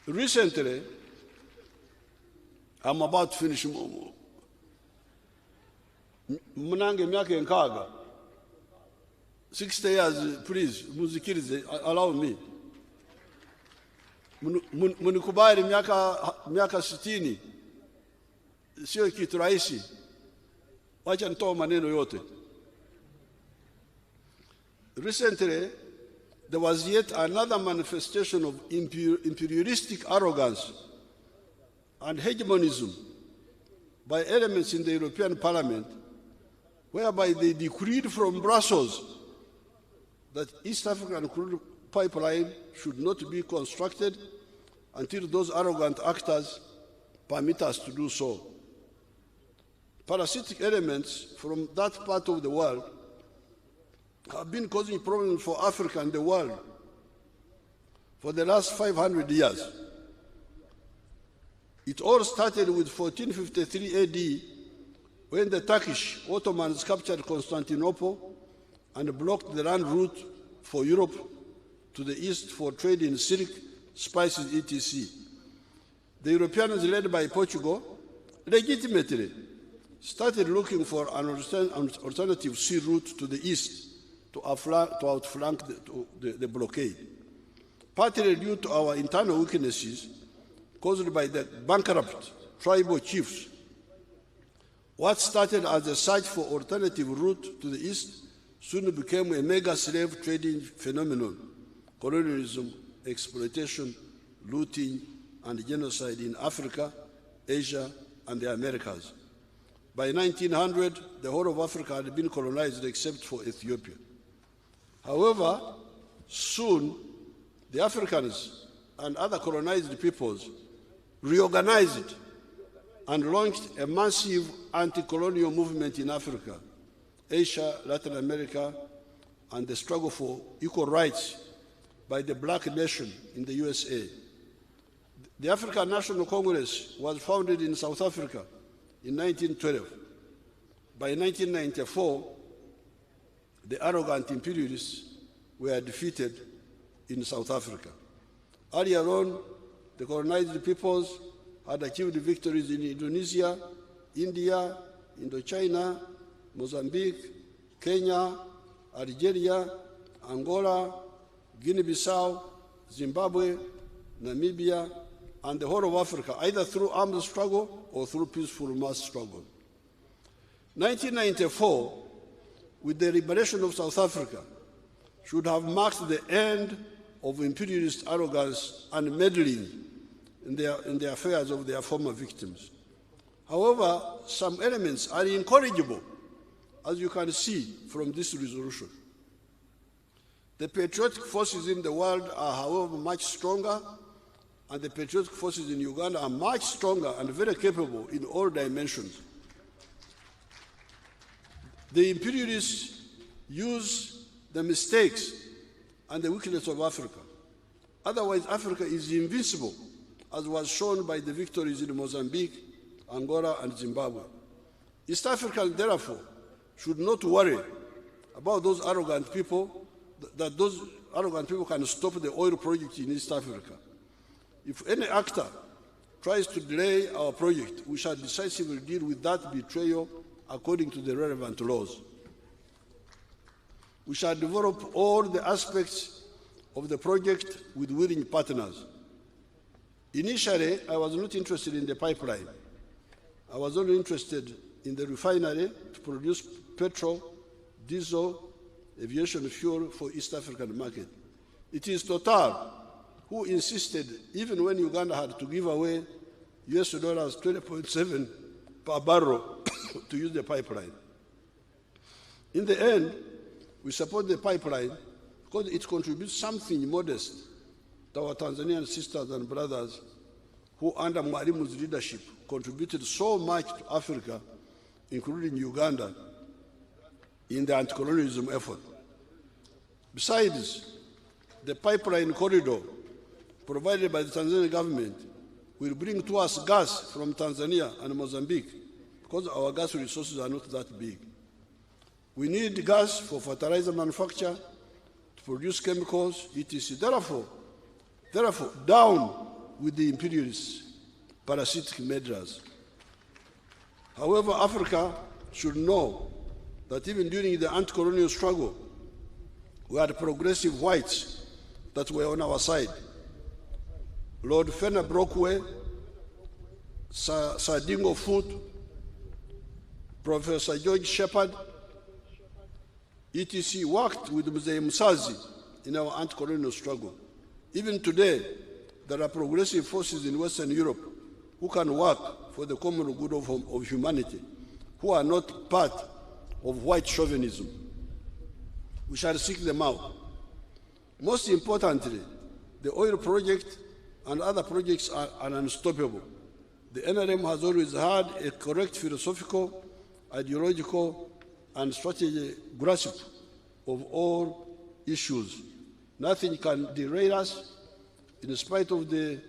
Recently, I'm about to finish Munange miaka enkaga. 60 years, please, muzikirize, allow me. Munikubali miaka 60. Sio kitu rahisi. Wacha nitoa maneno yote. Recently, there was yet another manifestation of imperialistic arrogance and hegemonism by elements in the European Parliament, whereby they decreed from Brussels that East African crude pipeline should not be constructed until those arrogant actors permit us to do so. Parasitic elements from that part of the world have been causing problems for Africa and the world for the last 500 years. It all started with 1453 AD, when the Turkish Ottomans captured Constantinople and blocked the land route for Europe to the east for trade in silk, spices, etc. The Europeans, led by Portugal, legitimately started looking for an alternative sea route to the east to outflank the blockade, partly due to our internal weaknesses caused by the bankrupt tribal chiefs. What started as a search for alternative route to the east soon became a mega slave trading phenomenon: colonialism, exploitation, looting, and genocide in Africa, Asia, and the Americas. By 1900, the whole of Africa had been colonized except for Ethiopia. However, soon the Africans and other colonized peoples reorganized and launched a massive anti-colonial movement in Africa, Asia, Latin America, and the struggle for equal rights by the black nation in the USA. The African National Congress was founded in South Africa in 1912. By 1994, the arrogant imperialists were defeated in South Africa. Earlier on, the colonized peoples had achieved victories in Indonesia, India, Indochina, Mozambique, Kenya, Algeria, Angola, Guinea-Bissau, Zimbabwe, Namibia, and the whole of Africa, either through armed struggle or through peaceful mass struggle. 1994, with the liberation of South Africa, should have marked the end of imperialist arrogance and meddling in the affairs of their former victims. However, some elements are incorrigible, as you can see from this resolution. The patriotic forces in the world are, however, much stronger, and the patriotic forces in Uganda are much stronger and very capable in all dimensions. The imperialists use the mistakes and the weakness of Africa. Otherwise, Africa is invincible, as was shown by the victories in Mozambique, Angola, and Zimbabwe. East Africans, therefore, should not worry about those arrogant people, that those arrogant people can stop the oil project in East Africa. If any actor tries to delay our project, we shall decisively deal with that betrayal according to the relevant laws. We shall develop all the aspects of the project with willing partners. Initially, I was not interested in the pipeline. I was only interested in the refinery to produce petrol, diesel, aviation fuel for East African market. It is Total who insisted, even when Uganda had to give away US dollars 20.7 per barrel to use the pipeline. In the end, we support the pipeline because it contributes something modest to our Tanzanian sisters and brothers who, under Mwalimu's leadership, contributed so much to Africa, including Uganda, in the anti-colonialism effort. Besides, the pipeline corridor provided by the Tanzanian government will bring to us gas from Tanzania and Mozambique, because our gas resources are not that big. We need gas for fertilizer manufacture, to produce chemicals, etc. Therefore, down with the imperialists' parasitic measures. However, Africa should know that even during the anti-colonial struggle, we had progressive whites that were on our side. Lord Fena Brockway, Sir Dingo Foot, Professor George Shepard, etc. worked with Mzee Musazi in our anti-colonial struggle. Even today, there are progressive forces in Western Europe who can work for the common good of humanity, who are not part of white chauvinism. We shall seek them out. Most importantly, the oil project and other projects are unstoppable. The NRM has always had a correct philosophical, ideological, and strategic grasp of all issues. Nothing can derail us, in spite of the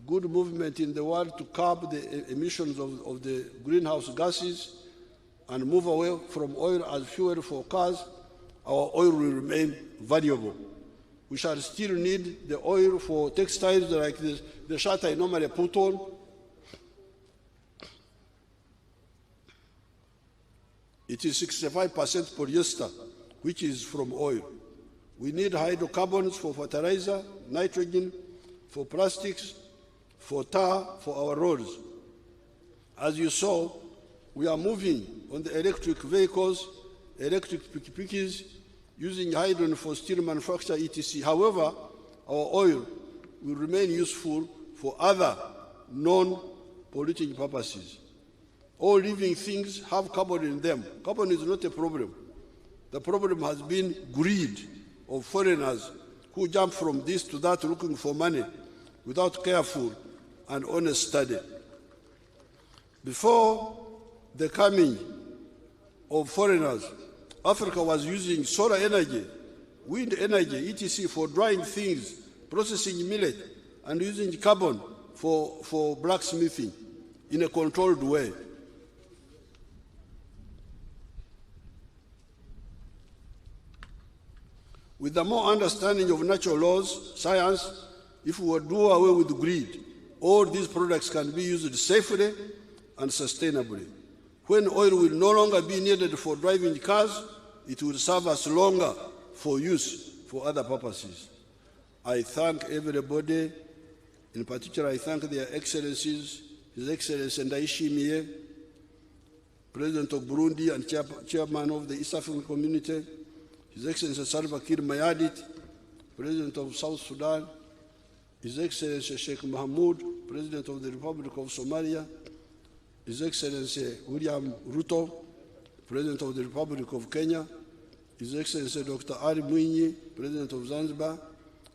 good movement in the world to curb the emissions of the greenhouse gases and move away from oil as fuel for cars. Our oil will remain valuable. We shall still need the oil for textiles like the shirt I normally put on. It is 65% polyester, which is from oil. We need hydrocarbons for fertilizer, nitrogen for plastics, for tar for our roads. As you saw, we are moving on the electric vehicles, electric pickups, using hydrogen for steel manufacture, etc. However, our oil will remain useful for other non-polluting purposes. All living things have carbon in them. Carbon is not a problem. The problem has been greed of foreigners who jump from this to that looking for money without careful and honest study. Before the coming of foreigners, Africa was using solar energy, wind energy, etc. for drying things, processing millet, and using carbon for blacksmithing in a controlled way. With the more understanding of natural laws, science, if we would do away with greed, all these products can be used safely and sustainably. When oil will no longer be needed for driving cars, it will serve us longer for use for other purposes. I thank everybody. In particular, I thank their excellencies, His Excellency Ndayishimiye, President of Burundi and Chairman of the East African Community, His Excellency Salva Kiir Mayardit, President of South Sudan, His Excellency Sheikh Mohamud, President of the Republic of Somalia, His Excellency William Ruto, President of the Republic of Kenya, His Excellency Dr. Ali Mwinyi, President of Zanzibar,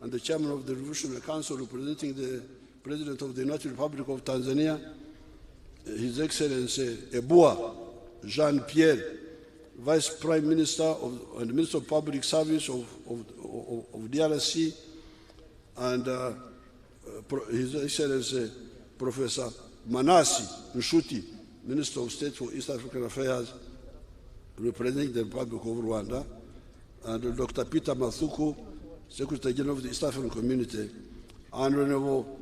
and the Chairman of the Revolutionary Council representing the President of the United Republic of Tanzania, His Excellency Ebua Jean-Pierre, Vice Prime Minister and Minister of Public Service of DRC, and His Excellency Professor Manasi Nshuti, Minister of State for East African Affairs, representing the Republic of Rwanda, and Dr. Peter Mathuku, Secretary General of the East African Community, and Honorable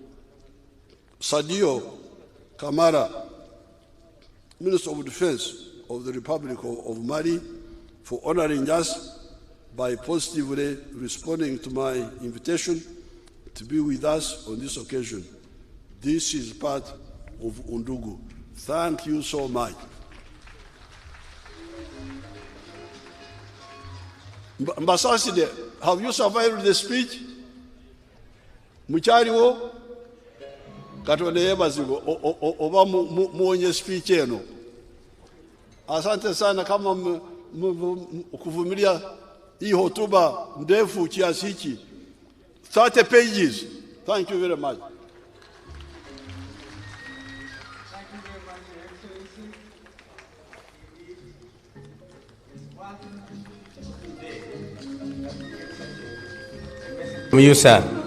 Sadio Kamara, Minister of Defense of the Republic of Mali, for honoring us by positively responding to my invitation to be with us on this occasion. This is part of Undugu. Thank you so much. Ambassador, have you survived the speech? Muchariwo katonda yebazigo oba muonye speech eno. Asante sana kama kuvumilia hii hotuba ndefu kiasi hiki. 30 pages. Thank you very much. You, sir.